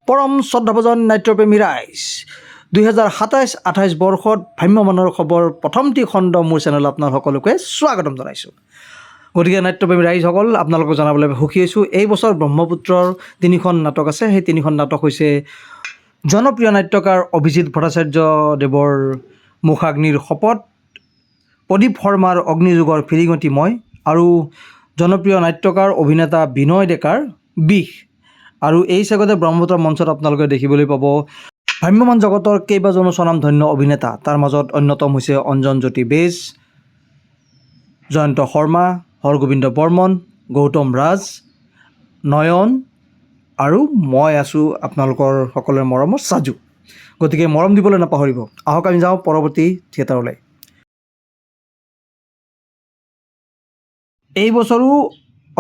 পৰম শ্ৰদ্ধাভাজন নাট্যপ্ৰেমী ৰাইজ 2027-28 বৰ্ষত ভ্ৰাম্যমানৰ খবৰ প্ৰথমটি খণ্ড মোৰ চেনেলত আপোনালোক সকলোকে স্বাগতম জনাইছোঁ। গতিকে নাট্যপ্ৰেমী ৰাইজসকল, আপোনালোকক জনাবলৈ সুখী হৈছোঁ, এই বছৰ ব্ৰহ্মপুত্ৰৰ 3খন নাটক আছে। সেই 3খন নাটক হৈছে জনপ্ৰিয় নাট্যকাৰ অভিজিত ভট্টাচাৰ্যদেৱৰ মুখাগ্নিৰ শপত, প্ৰদীপ শৰ্মাৰ অগ্নিযুগৰ ফিৰিঙতি মই, আৰু জনপ্ৰিয় নাট্যকাৰ অভিনেতা বিনয় ডেকাৰ বিষ। আৰু এই চেগতে ব্ৰহ্মপুত্ৰ মঞ্চত আপোনালোকে দেখিবলৈ পাব ভ্ৰাম্যমান জগতৰ কেইবাজনো স্বনামধন্য অভিনেতা। তাৰ মাজত অন্যতম হৈছে অঞ্জন জ্যোতি বেজ, জয়ন্ত শৰ্মা, হৰগোবিন্দ বৰ্মন, গৌতম ৰাজ, নয়ন, আৰু মই আছোঁ আপোনালোকৰ সকলোৰে মৰমৰ সাজু। গতিকে মৰম দিবলৈ নাপাহৰিব। আহক আমি যাওঁ পৰৱৰ্তী থিয়েটাৰলৈ। এই বছৰো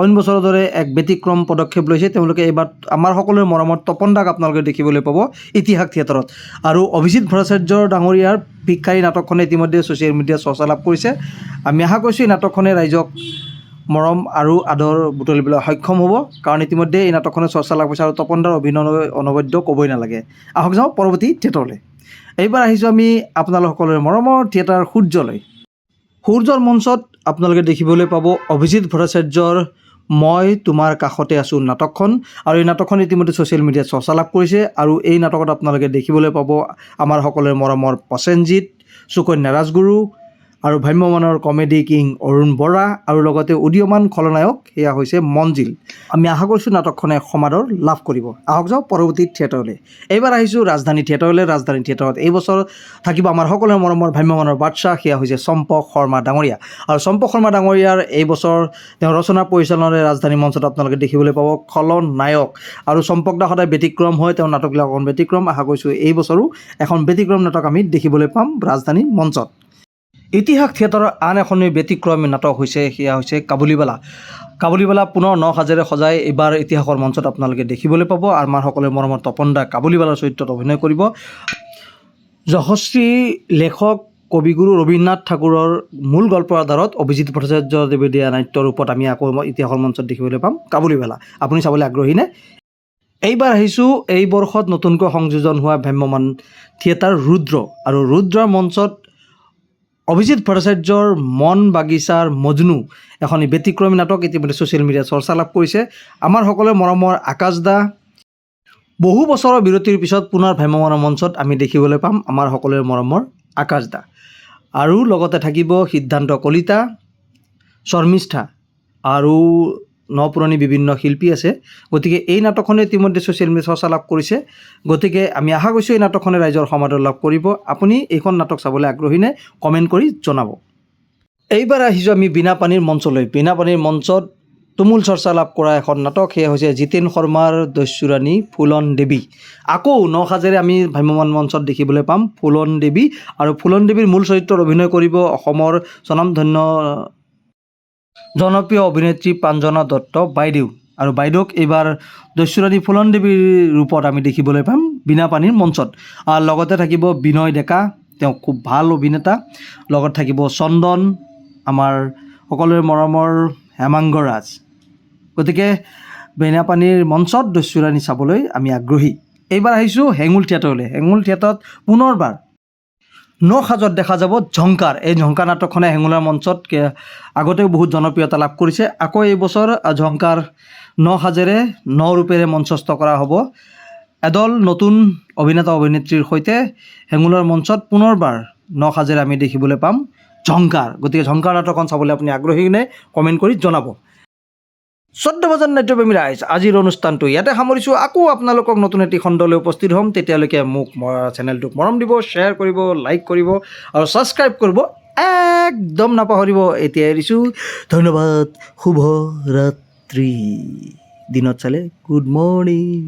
অইন বছৰৰ দৰে এক ব্যতিক্ৰম পদক্ষেপ লৈছে তেওঁলোকে। এইবাৰ আমাৰ সকলোৰে মৰমৰ তপন দাক আপোনালোকে দেখিবলৈ পাব ইতিহাস থিয়েটাৰত। আৰু অভিজিত ভট্টাচাৰ্য ডাঙৰীয়াৰ ভিক্ষাৰী নাটকখনে ইতিমধ্যে ছ'চিয়েল মিডিয়াত চৰ্চা লাভ কৰিছে। আমি আশা কৰিছোঁ এই নাটকখনে ৰাইজক মৰম আৰু আদৰ বুটলিবলৈ সক্ষম হ'ব, কাৰণ ইতিমধ্যে এই নাটকখনে চৰ্চা লাভ কৰিছে আৰু তপন দাৰ অভিনয় অনবদ্য ক'বই নালাগে। আহক যাওঁ পৰৱৰ্তী থিয়েটাৰলৈ। এইবাৰ আহিছোঁ আমি আপোনালোক সকলোৰে মৰমৰ থিয়েটাৰ সূৰ্যলৈ। সূৰ্যৰ মঞ্চত আপোনালোকে দেখিবলৈ পাব অভিজিত ভট্টাচাৰ্যৰ মই তোমাৰ কাষতে আছোঁ নাটকখন। আৰু এই নাটকখন ইতিমধ্যে ছ'চিয়েল মিডিয়াত চৰ্চা লাভ কৰিছে। আৰু এই নাটকত আপোনালোকে দেখিবলৈ পাব আমাৰ সকলোৰে মৰমৰ প্ৰসেনজিৎ, সুকন্যা ৰাজগুৰু, আৰু ভ্ৰাম্যমানৰ কমেডি কিং অৰুণ বৰা, আৰু লগতে উদীয়মান খলনায়ক সেয়া হৈছে মঞ্জিল। আমি আশা কৰিছোঁ নাটকখনে সমাদৰ লাভ কৰিব। আহক যাওঁ পৰৱৰ্তী থিয়েটাৰলৈ। এইবাৰ আহিছোঁ ৰাজধানী থিয়েটাৰলৈ। ৰাজধানী থিয়েটাৰত এই বছৰ থাকিব আমাৰ সকলোৰে মৰমৰ ভ্ৰাম্যমানৰ বাদশ্বাহ, সেয়া হৈছে চম্পক শৰ্মা ডাঙৰীয়া। আৰু চম্পক শৰ্মা ডাঙৰীয়াৰ এই বছৰ তেওঁ ৰচনা পৰিচালনাৰে ৰাজধানী মঞ্চত আপোনালোকে দেখিবলৈ পাব খলনায়ক। আৰু চম্পক দা সদায় ব্যতিক্ৰম হয়, তেওঁৰ নাটকবিলাক অকণ ব্যতিক্ৰম। আশা কৰিছোঁ এই বছৰো এখন ব্যতিক্ৰম নাটক আমি দেখিবলৈ পাম ৰাজধানী মঞ্চত। ইতিহাস থিয়েটাৰৰ আন এখনেই ব্যতিক্ৰমী নাটক হৈছে সেয়া হৈছে কাবুলীৱালা। কাবুলীৱালা পুনৰ ন সাজেৰে সজাই এইবাৰ ইতিহাসৰ মঞ্চত আপোনালোকে দেখিবলৈ পাব। আমাৰ সকলোৰে মৰমৰ তপন দা কাবুলীৱালাৰ চৰিত্ৰত অভিনয় কৰিব। যশস্বী লেখক কবিগুৰু ৰবীন্দ্ৰনাথ ঠাকুৰৰ মূল গল্পৰ আধাৰত অভিজিত ভট্টাচাৰ্যদেৱে দিয়া নাট্যৰ ৰূপত আমি আকৌ ইতিহাসৰ মঞ্চত দেখিবলৈ পাম কাবুলীৱালা। আপুনি চাবলৈ আগ্ৰহী নে? এইবাৰ আহিছোঁ এই বৰ্ষত নতুনকৈ সংযোজন হোৱা ভ্ৰাম্যমান থিয়েটাৰ ৰুদ্ৰ। আৰু ৰুদ্ৰৰ মঞ্চত অভিজিত ভট্টাচাৰ্যৰ মন বাগিচাৰ মজনু এখন ব্যতিক্ৰমী নাটক ইতিমধ্যে ছ'চিয়েল মিডিয়াত চৰ্চা লাভ কৰিছে। আমাৰ সকলোৰে মৰমৰ আকাশ দা বহু বছৰৰ বিৰতিৰ পিছত পুনৰ ভ্ৰাম্যমানৰ মঞ্চত আমি দেখিবলৈ পাম আমাৰ সকলোৰে মৰমৰ আকাশ দা। আৰু লগতে থাকিব সিদ্ধান্ত কলিতা, শৰ্মিষ্ঠা, আৰু নপুৰণি বিভিন্ন শিল্পী আছে। গতিকে এই নাটকখনে ইতিমধ্যে ছ'চিয়েল মিডিয়াত চৰ্চা লাভ কৰিছে। গতিকে আমি আশা কৰিছোঁ এই নাটকখনে ৰাইজৰ সমাদৰ লাভ কৰিব। আপুনি এইখন নাটক চাবলৈ আগ্ৰহী নে? কমেণ্ট কৰি জনাব। এইবাৰ আহিছোঁ আমি বীণাপাণিৰ মঞ্চলৈ। বীণাপাণিৰ মঞ্চত তুমুল চৰ্চা লাভ কৰা এখন নাটক, সেয়া হৈছে জিতেন শৰ্মাৰ দস্যুৰাণী ফুলন দেৱী। আকৌ ন সাজেৰে আমি ভ্ৰাম্যমান মঞ্চত দেখিবলৈ পাম ফুলন দেৱী। আৰু ফুলন দেৱীৰ মূল চৰিত্ৰত অভিনয় কৰিব অসমৰ স্বনামধন্য জনপ্ৰিয় অভিনেত্ৰী প্ৰাঞ্জনা দত্ত বাইদেউ। আৰু বাইদেউক এইবাৰ দস্যুৰাণী ফুলন দেৱীৰ ৰূপত আমি দেখিবলৈ পাম বীণাপাণিৰ মঞ্চত। আৰু লগতে থাকিব বিনয় ডেকা, তেওঁ খুব ভাল অভিনেতা। লগত থাকিব চন্দন, আমাৰ সকলোৰে মৰমৰ হেমাংগ ৰাজ। গতিকে বীণাপাণিৰ মঞ্চত দস্যুৰাণী চাবলৈ আমি আগ্ৰহী। এইবাৰ আহিছোঁ হেঙুল থিয়েটাৰলৈ। হেঙুল থিয়েটাৰত পুনৰবাৰ ন সাজত দেখা যাব ঝংকাৰ। এই ঝংকাৰ নাটকখনে হেঙুলৰ মঞ্চত আগতেও বহুত জনপ্ৰিয়তা লাভ কৰিছে। আকৌ এই বছৰ ঝংকাৰ ন সাজেৰে ন ৰূপেৰে মঞ্চস্থ কৰা হ'ব এদল নতুন অভিনেতা অভিনেত্ৰীৰ সৈতে। হেঙুলৰ মঞ্চত পুনৰবাৰ ন সাজেৰে আমি দেখিবলৈ পাম ঝংকাৰ। গতিকে ঝংকাৰ নাটকখন চাবলৈ আপুনি আগ্ৰহী নে? কমেণ্ট কৰি জনাব। শ্ৰদ্ধাভাজন নাট্যপ্ৰেমী ৰাইজ, আজিৰ অনুষ্ঠানটো ইয়াতে সামৰিছোঁ। আকৌ আপোনালোকক নতুন এটি খণ্ডলৈ উপস্থিত হ'ম। তেতিয়ালৈকে মোক চেনেলটোক মৰম দিব, শ্বেয়াৰ কৰিব, লাইক কৰিব আৰু ছাবস্ক্ৰাইব কৰিব একদম নাপাহৰিব। এতিয়া এৰিছোঁ। ধন্যবাদ। শুভ ৰাত্ৰি। দিনত চালে গুড মৰ্ণিং।